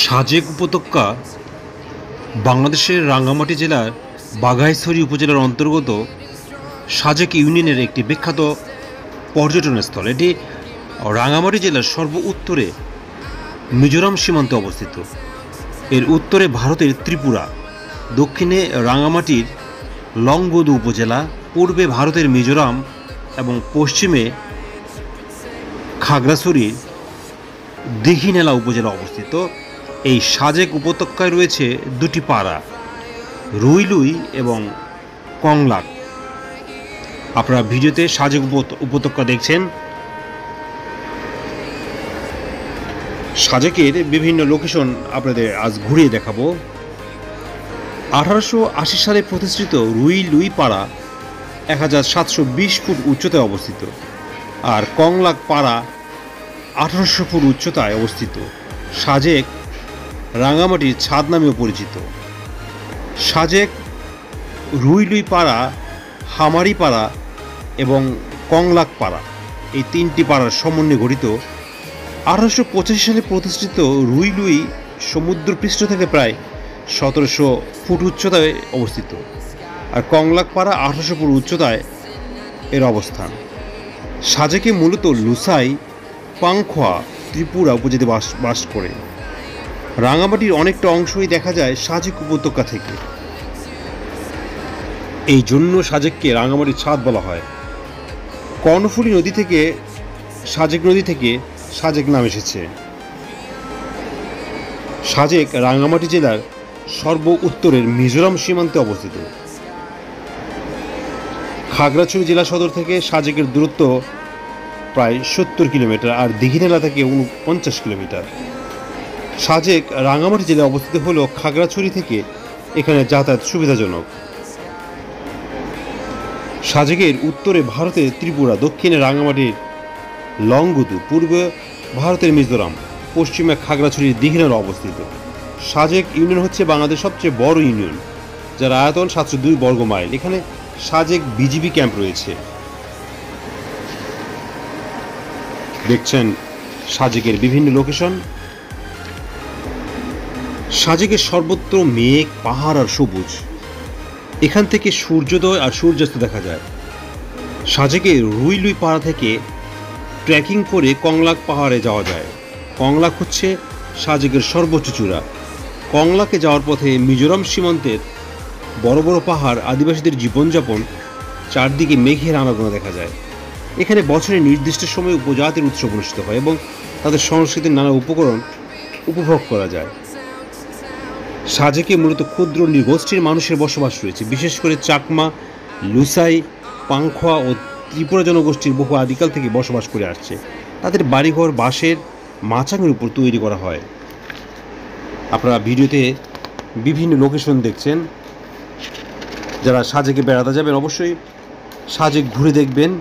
সাজেক উপত্যকা বাংলাদেশের রাঙ্গামাটি জেলার বাঘাইছড়ি উপজেলার অন্তর্গত সাজেক ইউনিয়নের একটি বিখ্যাত পর্যটন স্থল। এটি রাঙ্গামাটি জেলার সর্ব উত্তরে মিজোরাম সীমান্তে অবস্থিত। এর উত্তরে ভারতের ত্রিপুরা, দক্ষিণে রাঙ্গামাটির লংগদু উপজেলা, পূর্বে ভারতের মিজোরাম এবং পশ্চিমে খাগড়াছড়ির দীঘিনালা উপজেলা অবস্থিত। এই সাজেক উপত্যকায় রয়েছে দুটি পাড়া, রুইলুই এবং কংলাক। আপনারা ভিডিওতে সাজেক উপত্যকা দেখছেন। সাজেকের বিভিন্ন লোকেশন আপনাদের আজ ঘুরিয়ে দেখাবো। 1880 সালে প্রতিষ্ঠিত রুইলুই পাড়া 1720 ফুট উচ্চতায় অবস্থিত, আর কংলাক পাড়া 1800 ফুট উচ্চতায় অবস্থিত। সাজেক রাঙ্গামাটির ছাদ নামেও পরিচিত। সাজেক, রুইলুই পাড়া, হামারি পাড়া এবং কংলাক পাড়া, এই তিনটি পাড়ার সমন্বয়ে গঠিত 1885 সালে প্রতিষ্ঠিত রুইলুই সমুদ্রপৃষ্ঠ থেকে প্রায় 1700 ফুট উচ্চতায় অবস্থিত, আর কংলাক পাড়া 1800 ফুট উচ্চতায় এর অবস্থান। সাজেকে মূলত লুসাই, পাংখোয়া, ত্রিপুরা উপজাতি বাস করে। রাঙ্গামাটির অনেকটা অংশই দেখা যায় সাজেক উপত্যকা থেকে। এই জন্য সাজেককে রাঙ্গামাটির ছাদ বলা হয়। কর্ণফুলী নদী থেকে সাজেক নদী থেকে সাজেক নাম এসেছে। সাজেক রাঙ্গামাটি জেলার সর্ব উত্তরের মিজোরাম সীমান্তে অবস্থিত। খাগড়াছড়ি জেলা সদর থেকে সাজেকের দূরত্ব প্রায় 70 কিলোমিটার, আর দীঘিনালা থেকে 49 কিলোমিটার। সাজেক রাঙ্গামাটি জেলায় অবস্থিত হলেও খাগড়াছড়ি থেকে এখানে যাতায়াত সুবিধাজনক। সাজেকের উত্তরে ভারতের ত্রিপুরা, দক্ষিণে রাঙ্গামাটির লংগদু, পূর্বে ভারতের মিজোরাম, পশ্চিমে খাগড়াছড়ির দীঘিনালা অবস্থিত। সাজেক ইউনিয়ন হচ্ছে বাংলাদেশের সবচেয়ে বড় ইউনিয়ন, যার আয়তন 702 বর্গ মাইল। এখানে সাজেক বিজিবি ক্যাম্প রয়েছে। দেখছেন সাজেকের বিভিন্ন লোকেশন। সাজেকের সর্বত্র মেঘ, পাহাড় আর সবুজ। এখান থেকে সূর্যোদয় আর সূর্যাস্ত দেখা যায়। সাজেকের রুইলুই পাড়া থেকে ট্রেকিং করে কংলাক পাহাড়ে যাওয়া যায়। কংলাক হচ্ছে সাজেকের সর্বোচ্চ চূড়া। কংলাকে যাওয়ার পথে মিজোরাম সীমান্তের বড় বড় পাহাড়, আদিবাসীদের জীবনযাপন, চারদিকে মেঘের আনাগোনা দেখা যায়। এখানে বছরের নির্দিষ্ট সময়ে উপজাতির উৎসব অনুষ্ঠিত হয় এবং তাদের সংস্কৃতির নানা উপকরণ উপভোগ করা যায়। সাজেকে মূলত ক্ষুদ্র নৃগোষ্ঠীর মানুষের বসবাস রয়েছে, বিশেষ করে চাকমা, লুসাই, পাংখোয়া ও ত্রিপুরা জনগোষ্ঠীর বহু আদিকাল থেকে বসবাস করে আসছে। তাদের বাড়িঘর বাঁশের মাচাঙের উপর তৈরি করা হয়। আপনারা ভিডিওতে বিভিন্ন লোকেশন দেখছেন। যারা সাজেকে বেড়াতে যাবেন অবশ্যই সাজেক ঘুরে দেখবেন।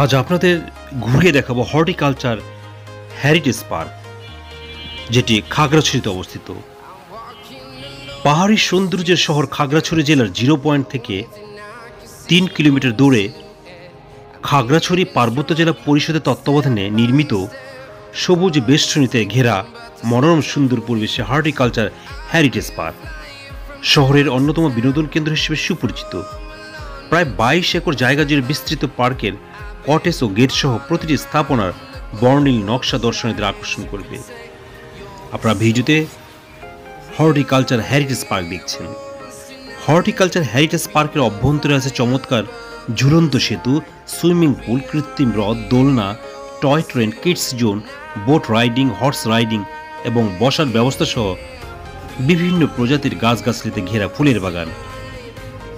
আজ আপনাদের ঘুরিয়ে দেখাবো হর্টিকালচার হেরিটেজ পার্ক, যেটি খাগড়াছড়িতে অবস্থিত। পাহাড়ি সৌন্দর্যের শহর খাগড়াছড়ি জেলার 0 পয়েন্ট থেকে 3 কিলোমিটার দূরে খাগড়াছড়ি পার্বত্য জেলা পরিষদের তত্ত্বাবধানে নির্মিত সবুজ বেষ্টনীতে ঘেরা মনোরম সুন্দর পরিবেশে হর্টিকালচার হেরিটেজ পার্ক শহরের অন্যতম বিনোদন কেন্দ্র হিসেবে সুপরিচিত। প্রায় 22 একর জায়গা জুড়ে বিস্তৃত পার্কের কটেজ ও গেট সহ প্রতিটি স্থাপনার বর্ণিল নকশা দর্শনীদের আকর্ষণ করবে। আপনারা ভিডিওতে হর্টিকালচার হেরিটেজ পার্ক দেখছেন। হর্টিকালচার হেরিটেজ পার্কের অভ্যন্তরে আছে চমৎকার ঝুলন্ত সেতু, সুইমিং পুল, কৃত্রিম হ্রদ, দোলনা, toy train, kids zone, boat riding, horse riding এবং বসার ব্যবস্থা সহ বিভিন্ন প্রজাতির গাছগাছালিতে ঘেরা ফুলের বাগান।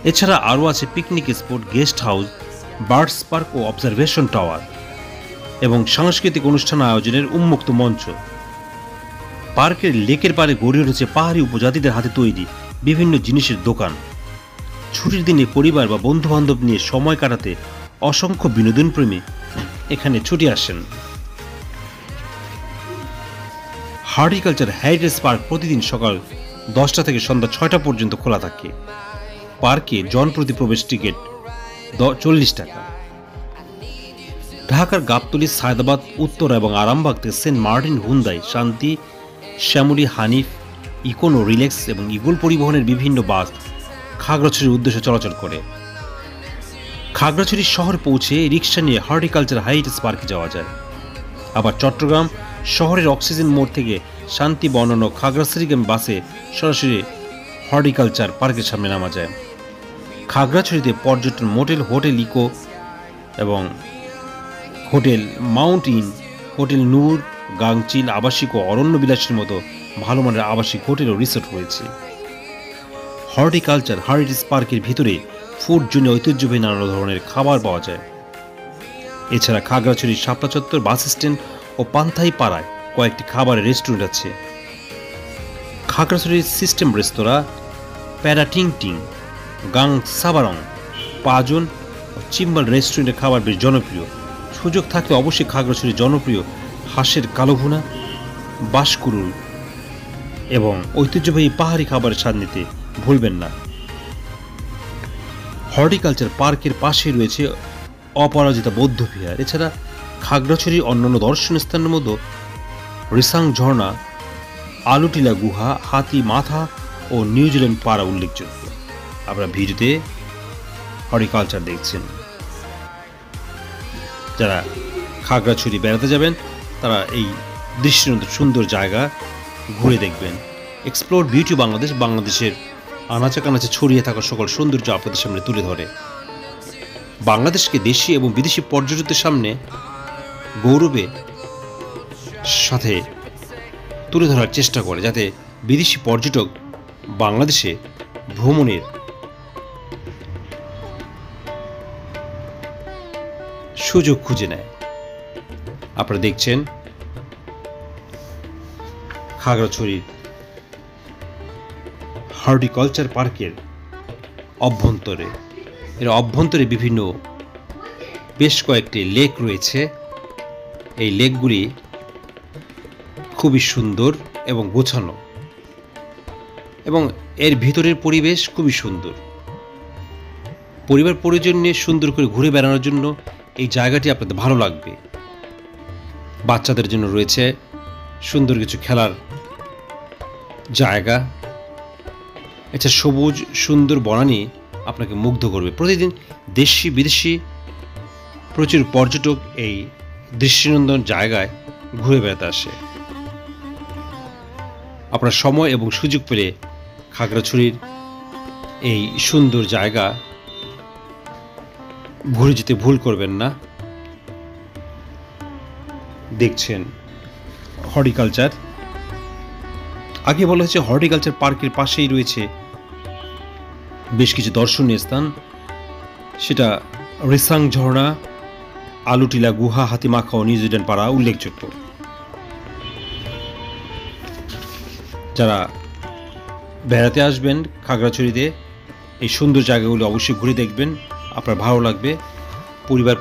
এছাড়া আরও আছে picnic spot, guest house, birds park ও অবজারভেশন টাওয়ার এবং সাংস্কৃতিক অনুষ্ঠান আয়োজনের উন্মুক্ত মঞ্চ। পার্কের লেকের পাড়ে গড়ে উঠেছে পাহাড়ি উপজাতিদের হাতে তৈরি বিভিন্ন জিনিসের দোকান। ছুটির দিনে পরিবার বা বন্ধু বান্ধব নিয়ে সময় কাটাতে অসংখ্য বিনোদন প্রেমী এখানে ছুটে আসেন। হর্টিকালচার হেরিটেজ পার্ক প্রতিদিন সকাল 10টা থেকে সন্ধ্যা 6টা পর্যন্ত খোলা থাকে। পার্কে জনপ্রতি প্রবেশ টিকিট 40 টাকা। ঢাকার গাবতলী, সায়দাবাদ, উত্তরা এবং আরামবাগ থেকে সেন্ট মার্টিন, হুন্দাই, শান্তি, শ্যামলী, হানিফ, ইকোনো, রিল্যাক্স এবং ইগল পরিবহনের বিভিন্ন বাস খাগড়াছড়ির উদ্দেশ্যে চলাচল করে। খাগড়াছড়ি শহর পৌঁছে রিক্সা নিয়ে হর্টিকালচার হাইটেজ পার্কে যাওয়া যায়। আবার চট্টগ্রাম শহরের অক্সিজেন মোড় থেকে শান্তি বর্ণন খাগড়াছড়িগামী বাসে সরাসরি হর্টিকালচার পার্কের সামনে নামা যায়। খাগড়াছড়িতে পর্যটন মোটেল, হোটেল ইকো এবং হোটেল মাউন্ট ইন, হোটেল নূর, গাংচিল, আবাসিক ও অরণ্য বিলাসের মতো ভালো মানের আবাসিক হোটেল ও রিসোর্ট রয়েছে। হর্টিকালচার হেরিটেজ পার্কের ভিতরে ফুড জন্য ঐতিহ্যবাহী নানা ধরনের খাবার পাওয়া যায়। এছাড়া খাগড়াছড়ির শাপলা চত্বর, বাস স্ট্যান্ড ও পান্থাই পাড়ায় কয়েকটি খাবারের রেস্টুরেন্ট আছে। খাগড়াছড়ির সিস্টেম রেস্তোরাঁ, প্যারা টিং টিং, গাং সাবারং, পাজন ও চিম্বাল রেস্টুরেন্টের খাবার বেশ জনপ্রিয়। সুযোগ থাকলে অবশ্যই খাগড়াছড়ির জনপ্রিয় হাঁসের কালো ভুনা, বাঁশকুড়ুল এবং ঐতিহ্যবাহী পাহাড়ি খাবারের স্বাদ নিতে ভুলবেন না। হর্টিকালচার পার্কের পাশেই রয়েছে অপরাজিতা বৌদ্ধবিহার। এছাড়া খাগড়াছড়ির অন্যান্য দর্শনীয় স্থানের মধ্যে রিসাং ঝর্ণা, আলুটিলা গুহা, হাতি মাথা ও নিউজিল্যান্ড পাড়া উল্লেখযোগ্য। আপনারা ভিডিওতে হর্টিকালচার দেখছেন। যারা খাগড়াছড়ি বেড়াতে যাবেন তারা এই দৃশ্যনন্দন সুন্দর জায়গা ঘুরে দেখবেন। এক্সপ্লোর বিউটি বাংলাদেশ বাংলাদেশের আনাচে কানাচে ছড়িয়ে থাকা সকল সৌন্দর্য আপনাদের সামনে তুলে ধরে। বাংলাদেশকে দেশি এবং বিদেশি পর্যটকদের সামনে গৌরবের সাথে তুলে ধরার চেষ্টা করে, যাতে বিদেশি পর্যটক বাংলাদেশে ভ্রমণের সুযোগ খুঁজে নেয়। আপনারা দেখছেন খাগড়াছড়ির হর্টিকালচার পার্কের অভ্যন্তরে। এর অভ্যন্তরে বিভিন্ন বেশ কয়েকটি লেক রয়েছে। এই লেকগুলি খুবই সুন্দর এবং গোছানো, এবং এর ভিতরের পরিবেশ খুবই সুন্দর। পরিবার পরিজন নিয়ে সুন্দর করে ঘুরে বেড়ানোর জন্য এই জায়গাটি আপনাদের ভালো লাগবে। বাচ্চাদের জন্য রয়েছে সুন্দর কিছু খেলার জায়গা। এছাড়া সবুজ সুন্দর বনানী আপনাকে মুগ্ধ করবে। প্রতিদিন দেশি বিদেশি প্রচুর পর্যটক এই দৃশ্যনন্দন জায়গায় ঘুরে বেড়াতে আসে। আপনার সময় এবং সুযোগ পেলে খাগড়াছড়ির এই সুন্দর জায়গা ঘুরে যেতে ভুল করবেন না। দেখছেন হর্টিকালচার। আগে বলা হয়েছে হর্টিকালচার পার্কের পাশেই রয়েছে বেশ কিছু দর্শনীয় স্থান। সেটা রিসাং ঝর্ণা, আলুটিলা গুহা, হাতিমাখা ও নিউজিল্যান্ড পাড়া উল্লেখযোগ্য। যারা বেড়াতে আসবেন খাগড়াছড়িতে এই সুন্দর জায়গাগুলো অবশ্যই ঘুরে দেখবেন, আপনার ভালো লাগবে। পরিবার